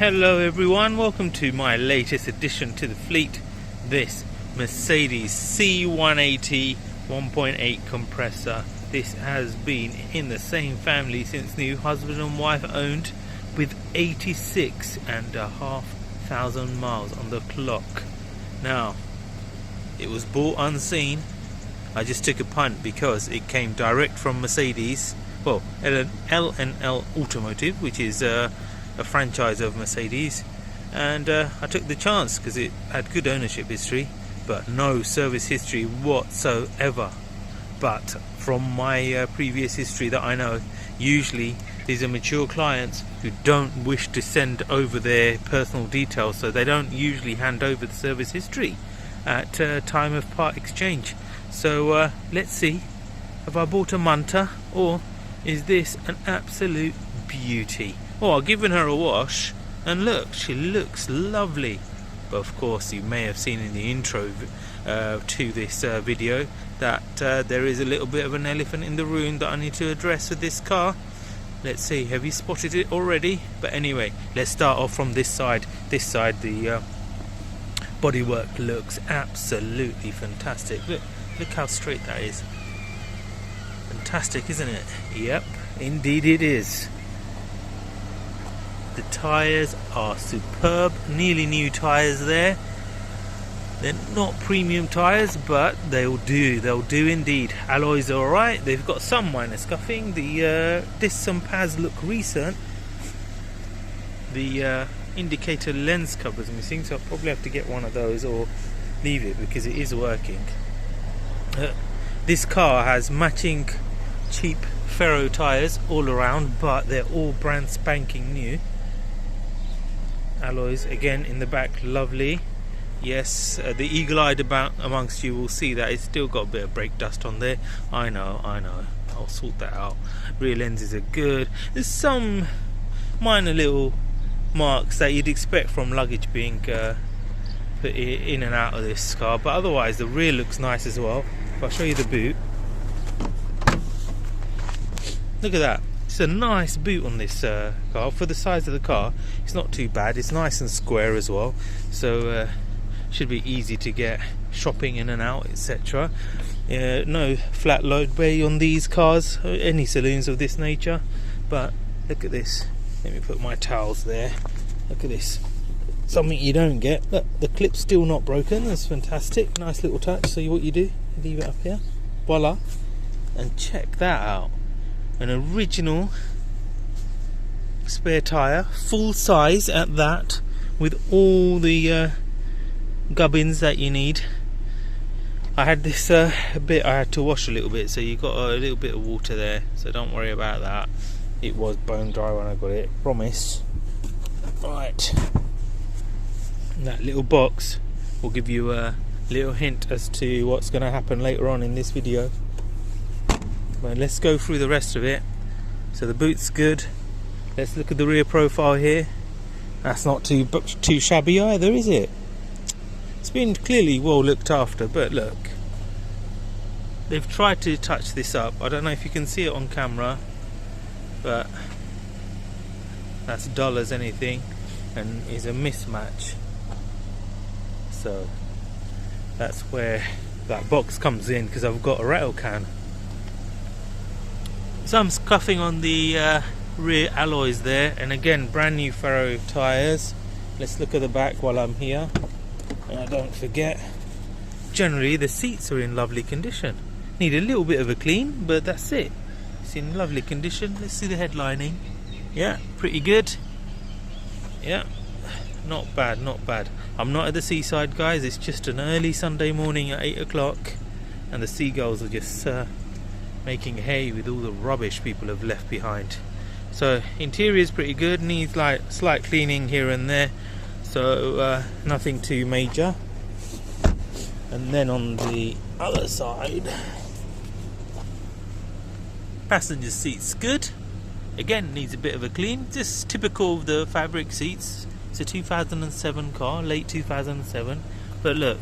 Hello everyone, welcome to my latest addition to the fleet, this Mercedes C180 1.8 compressor. This has been in the same family since new, husband and wife owned, with 86,500 miles on the clock. Now, it was bought unseen. I just took a punt because it came direct from Mercedes, well, L&L Automotive, which is a franchise of Mercedes, and I took the chance because it had good ownership history but no service history whatsoever. But from my previous history that I know, usually these are mature clients who don't wish to send over their personal details, so they don't usually hand over the service history at time of part exchange. So let's see, have I bought a munter, or is this an absolute beauty? Oh, I've given her a wash, and look, she looks lovely. But of course, you may have seen in the intro to this video that there is a little bit of an elephant in the room that I need to address with this car. Let's see, have you spotted it already? But anyway, let's start off from this side. This side, the bodywork looks absolutely fantastic. Look how straight that is. Fantastic, isn't it? Yep, indeed it is. The tyres are superb, nearly new tyres there. They're not premium tyres, but they'll do indeed. Alloys are alright, they've got some minor scuffing. The discs and pads look recent. The indicator lens cover's missing, so I'll probably have to get one of those or leave it because it is working. This car has matching cheap Ferro tyres all around, but they're all brand spanking new. Alloys again in the back, lovely. Yes, the eagle-eyed amongst you will see that it's still got a bit of brake dust on there. I know, I'll sort that out. Rear lenses are good. There's some minor little marks that you'd expect from luggage being put in and out of this car, but otherwise the rear looks nice as well. If I'll show you the boot, look at that. It's a nice boot on this car. For the size of the car, it's not too bad. It's nice and square as well, so should be easy to get shopping in and out, etc. No flat load bay on these cars, any saloons of this nature. But look at this. Let me put my towels there. Look at this. Something you don't get. Look, the clip's still not broken. That's fantastic. Nice little touch. So what you do, you leave it up here. Voila. And check that out. An original spare tyre, full size at that, with all the gubbins that you need. I had this bit I had to wash a little bit, so you got a little bit of water there, so don't worry about that. It was bone dry when I got it, promise. Right, that little box will give you a little hint as to what's going to happen later on in this video. But let's go through the rest of it. So the boot's good. Let's look at the rear profile here. That's not too shabby either, is it? It's been clearly well looked after, but look, they've tried to touch this up. I don't know if you can see it on camera, but that's dull as anything and is a mismatch. So that's where that box comes in, because I've got a rattle can. Some scuffing on the rear alloys there, and again brand new Ferro tyres. Let's look at the back while I'm here, and I don't forget. Generally the seats are in lovely condition, need a little bit of a clean, but that's it. It's in lovely condition. Let's see the headlining. Yeah, pretty good. Yeah, not bad, not bad. I'm not at the seaside, guys. It's just an early Sunday morning at 8 o'clock, and the seagulls are just making hay with all the rubbish people have left behind. So interior is pretty good, needs like slight cleaning here and there, so nothing too major. And then on the other side, passenger seats good, again needs a bit of a clean, just typical of the fabric seats. It's a 2007 car, late 2007, but look,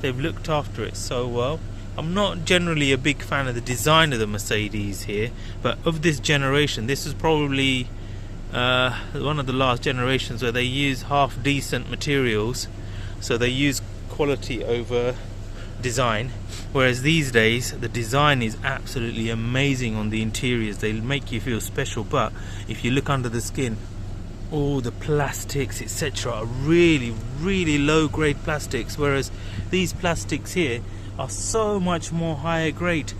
they've looked after it so well. I'm not generally a big fan of the design of the Mercedes here, but of this generation, this is probably one of the last generations where they use half decent materials, so they use quality over design, whereas these days the design is absolutely amazing on the interiors. They make you feel special, but if you look under the skin, all the plastics etc are really low grade plastics, whereas these plastics here are so much more higher grade.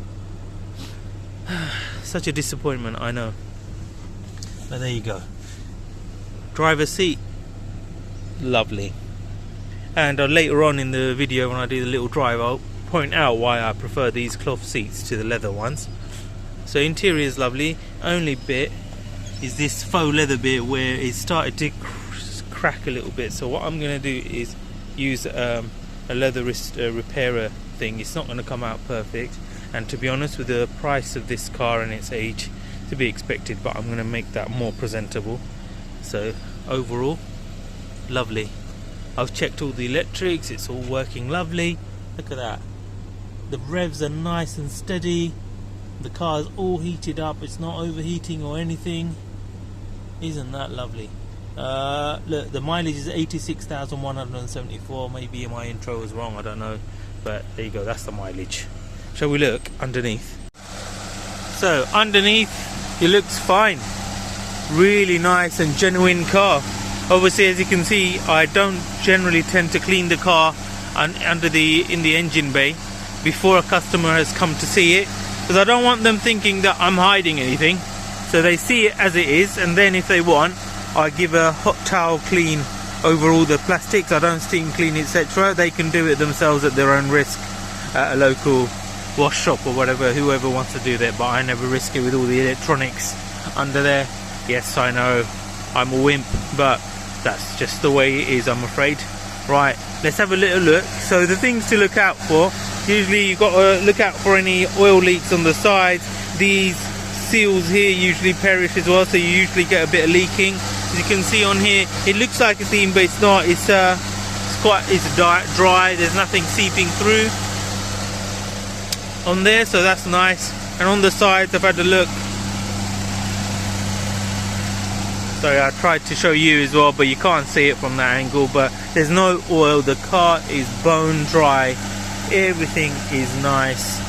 Such a disappointment, I know. But there you go. Driver's seat, lovely. And later on in the video, when I do the little drive, I'll point out why I prefer these cloth seats to the leather ones. So interior is lovely. Only bit is this faux leather bit where it started to crack a little bit. So what I'm going to do is use a leather repairer thing. It's not going to come out perfect, and to be honest, with the price of this car and its age, to be expected, but I'm going to make that more presentable. So overall, lovely. I've checked all the electrics, it's all working lovely. Look at that. The revs are nice and steady. The car is all heated up, it's not overheating or anything. Isn't that lovely? Look, the mileage is 86,174. Maybe my intro was wrong, I don't know. But there you go, that's the mileage. Shall we look underneath? So underneath, it looks fine. Really nice and genuine car. Obviously, as you can see, I don't generally tend to clean the car in the engine bay before a customer has come to see it, because I don't want them thinking that I'm hiding anything. So they see it as it is, and then if they want, I give a hot towel clean over all the plastics. I don't steam clean, etc. They can do it themselves at their own risk at a local wash shop or whatever, whoever wants to do that, but I never risk it with all the electronics under there. Yes, I know I'm a wimp, but that's just the way it is, I'm afraid. Right, let's have a little look. So the things to look out for, usually you've got to look out for any oil leaks on the sides. These seals here usually perish as well, so you usually get a bit of leaking. As you can see on here, it looks like a seam, but it's not. It's dry. There's nothing seeping through on there, so that's nice. And on the sides, I've had a look. Sorry, I tried to show you as well, but you can't see it from that angle. But there's no oil. The car is bone dry. Everything is nice.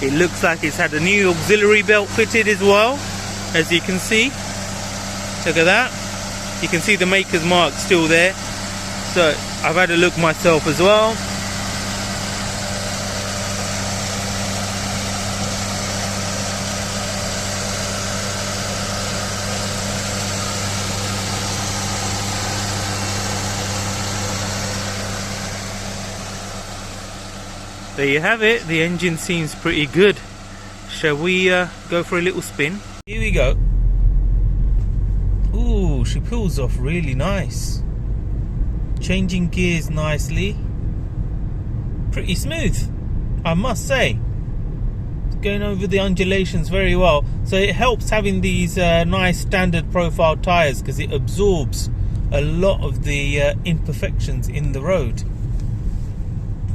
It looks like it's had a new auxiliary belt fitted as well, as you can see. Look at that. You can see the maker's mark still there. So I've had a look myself as well. There you have it. The engine seems pretty good. Shall we go for a little spin? Here we go. Ooh, she pulls off really nice. Changing gears nicely. Pretty smooth, I must say. It's going over the undulations very well. So it helps having these nice standard profile tyres, because it absorbs a lot of the imperfections in the road.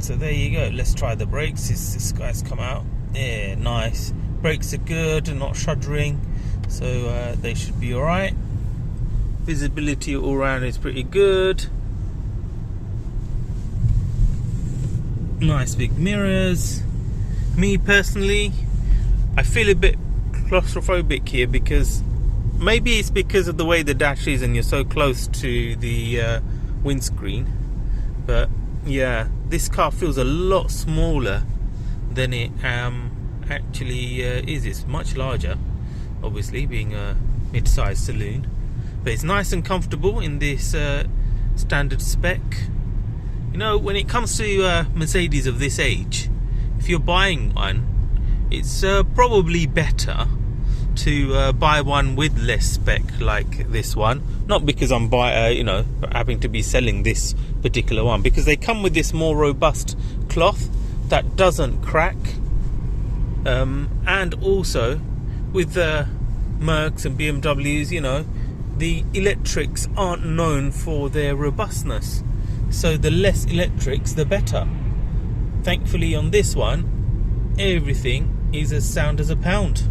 So there you go. Let's try the brakes. This guy's come out. Yeah, nice. Brakes are good and not shuddering, so they should be alright. Visibility all around is pretty good. Nice big mirrors. Me personally, I feel a bit claustrophobic here, because maybe it's because of the way the dash is and you're so close to the windscreen, but yeah, this car feels a lot smaller than it actually is. It's much larger, obviously, being a mid-sized saloon, but it's nice and comfortable in this standard spec. You know, when it comes to Mercedes of this age, if you're buying one, it's probably better to buy one with less spec like this one. Not because I'm having to be selling this particular one, because they come with this more robust cloth that doesn't crack, and also with the Mercs and BMWs, you know, the electrics aren't known for their robustness, so the less electrics the better. Thankfully on this one, everything is as sound as a pound.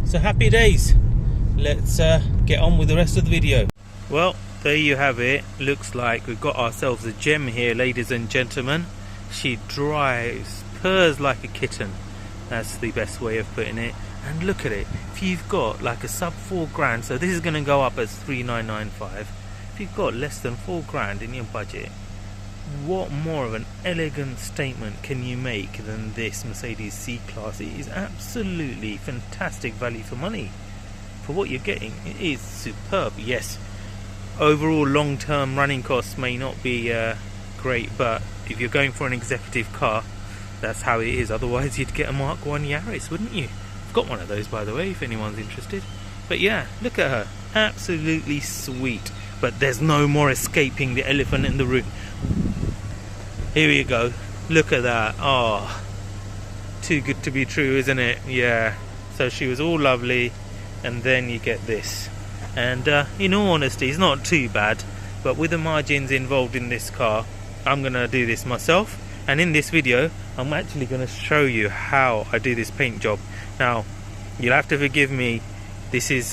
So happy days. let's get on with the rest of the video. Well, there you have it. Looks like we've got ourselves a gem here, ladies and gentlemen. She drives, purrs like a kitten. That's the best way of putting it. And look at it. If you've got like a sub 4 grand, so this is going to go up as 3995. If you've got less than 4 grand in your budget, what more of an elegant statement can you make than this Mercedes C-Class? It is absolutely fantastic value for money. For what you're getting, it is superb. Yes, overall long-term running costs may not be great, but if you're going for an executive car, that's how it is. Otherwise you'd get a Mark 1 Yaris, wouldn't you? I've got one of those, by the way, if anyone's interested. But yeah, look at her, absolutely sweet. But there's no more escaping the elephant in the room. Here you go, look at that. Oh, too good to be true, isn't it? Yeah, so she was all lovely, and then you get this. And in all honesty, it's not too bad, but with the margins involved in this car, I'm gonna do this myself. And in this video, I'm actually gonna show you how I do this paint job. Now, you'll have to forgive me. This is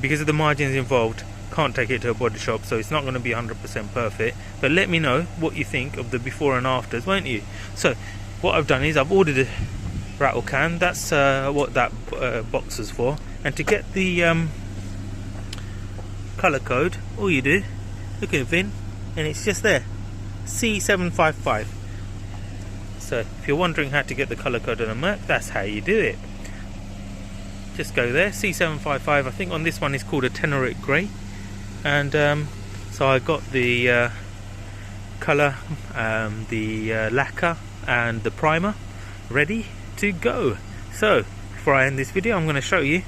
because of the margins involved, can't take it to a body shop, so it's not going to be 100% perfect. But let me know what you think of the before and afters, won't you? So what I've done is I've ordered a rattle can. That's what that box is for. And to get the color code, all you do, look at the VIN, and it's just there, C755. So if you're wondering how to get the color code on a Merc, that's how you do it. Just go there, C755. I think on this one is called a Teneric Grey. And so I got the colour, the lacquer and the primer ready to go. So before I end this video, I'm going to show you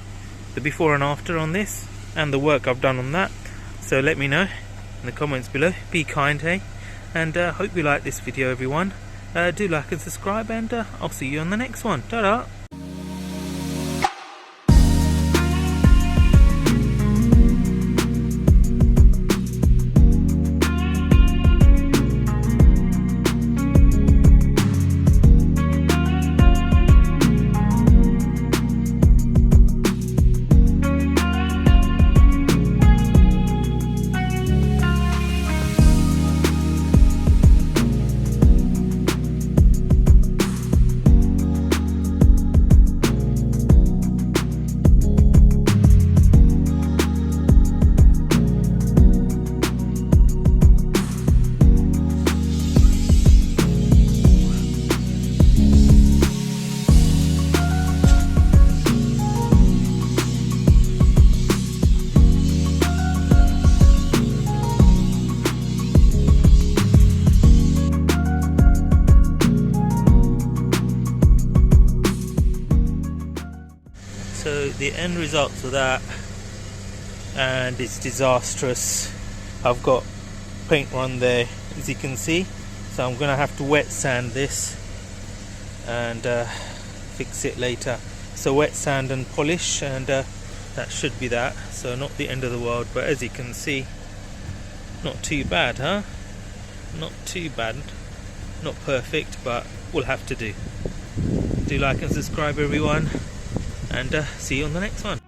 the before and after on this and the work I've done on that. So let me know in the comments below. Be kind, hey? And hope you like this video, everyone. Do like and subscribe, and I'll see you on the next one. Ta-da! So the end results of that, and it's disastrous. I've got paint run there, as you can see, so I'm gonna have to wet sand this and fix it later. So wet sand and polish, and that should be that. So not the end of the world, but as you can see, not too bad, huh? Not too bad. Not perfect, but we'll have to do. Do like and subscribe, everyone, and see you on the next one.